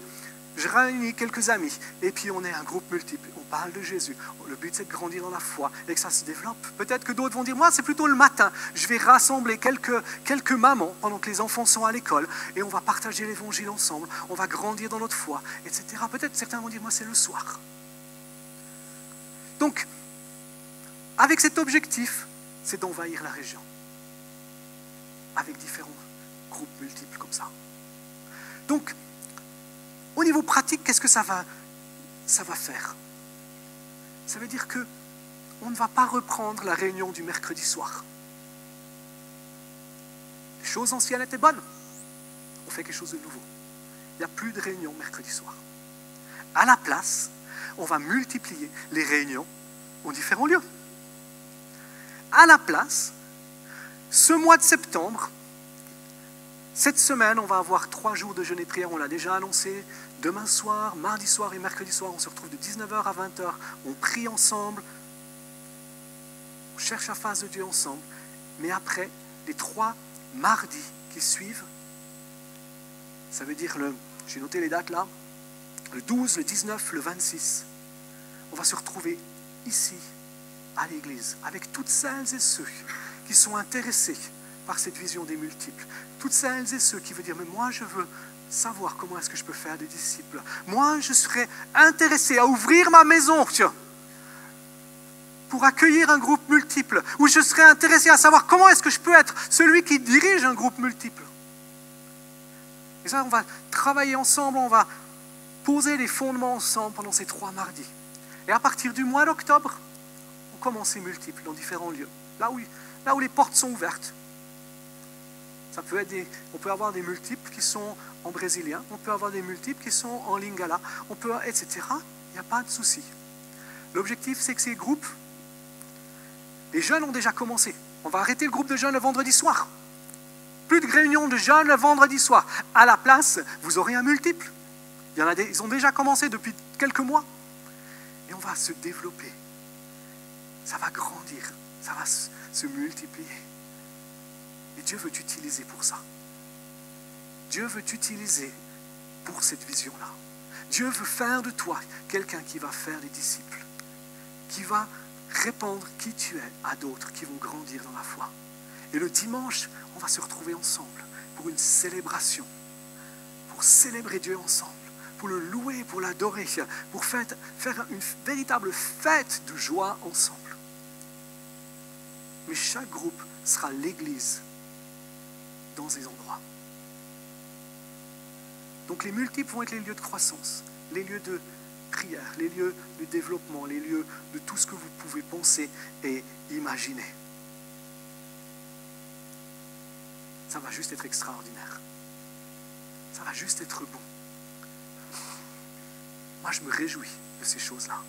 S1: je réunis quelques amis, et puis on est un groupe multiple, on parle de Jésus. Le but, c'est de grandir dans la foi et que ça se développe. Peut-être que d'autres vont dire, moi, c'est plutôt le matin, je vais rassembler quelques mamans pendant que les enfants sont à l'école, et on va partager l'évangile ensemble, on va grandir dans notre foi, etc. Peut-être certains vont dire, moi, c'est le soir. Donc, avec cet objectif, c'est d'envahir la région, avec différents groupes multiples comme ça. Donc, au niveau pratique, qu'est-ce que ça va faire? Ça veut dire qu'on ne va pas reprendre la réunion du mercredi soir. Les choses anciennes étaient bonnes. On fait quelque chose de nouveau. Il n'y a plus de réunion mercredi soir. À la place, on va multiplier les réunions en différents lieux. À la place, ce mois de septembre, cette semaine, on va avoir 3 jours de jeûne et prière, on l'a déjà annoncé. Demain soir, mardi soir et mercredi soir, on se retrouve de 19h à 20h. On prie ensemble, on cherche la face de Dieu ensemble. Mais après, les 3 mardis qui suivent, ça veut dire j'ai noté les dates là, le 12, le 19, le 26, on va se retrouver ici, à l'église, avec toutes celles et ceux qui sont intéressés par cette vision des multiples. Toutes celles et ceux qui veulent dire, mais moi je veux savoir comment est-ce que je peux faire des disciples. Moi je serais intéressé à ouvrir ma maison pour accueillir un groupe multiple, ou je serais intéressé à savoir comment est-ce que je peux être celui qui dirige un groupe multiple. Et ça, on va travailler ensemble, on va poser les fondements ensemble pendant ces 3 mardis. Et à partir du mois d'octobre, on commence ces multiples dans différents lieux, là où les portes sont ouvertes. Ça peut être on peut avoir des multiples qui sont en brésilien, on peut avoir des multiples qui sont en lingala, etc. n'y a pas de souci. L'objectif, c'est que ces groupes, les jeunes ont déjà commencé. On va arrêter le groupe de jeunes le vendredi soir. Plus de réunions de jeunes le vendredi soir. À la place, vous aurez un multiple. Ils ont déjà commencé depuis quelques mois. Et on va se développer. Ça va grandir. Ça va se multiplier. Et Dieu veut t'utiliser pour ça. Dieu veut t'utiliser pour cette vision-là. Dieu veut faire de toi quelqu'un qui va faire des disciples, qui va répandre qui tu es à d'autres qui vont grandir dans la foi. Et le dimanche, on va se retrouver ensemble pour une célébration, pour célébrer Dieu ensemble, pour le louer, pour l'adorer, pour faire une véritable fête de joie ensemble. Mais chaque groupe sera l'église dans ces endroits. Donc les multiples vont être les lieux de croissance, les lieux de prière, les lieux de développement, les lieux de tout ce que vous pouvez penser et imaginer. Ça va juste être extraordinaire. Ça va juste être bon. Moi, je me réjouis de ces choses-là.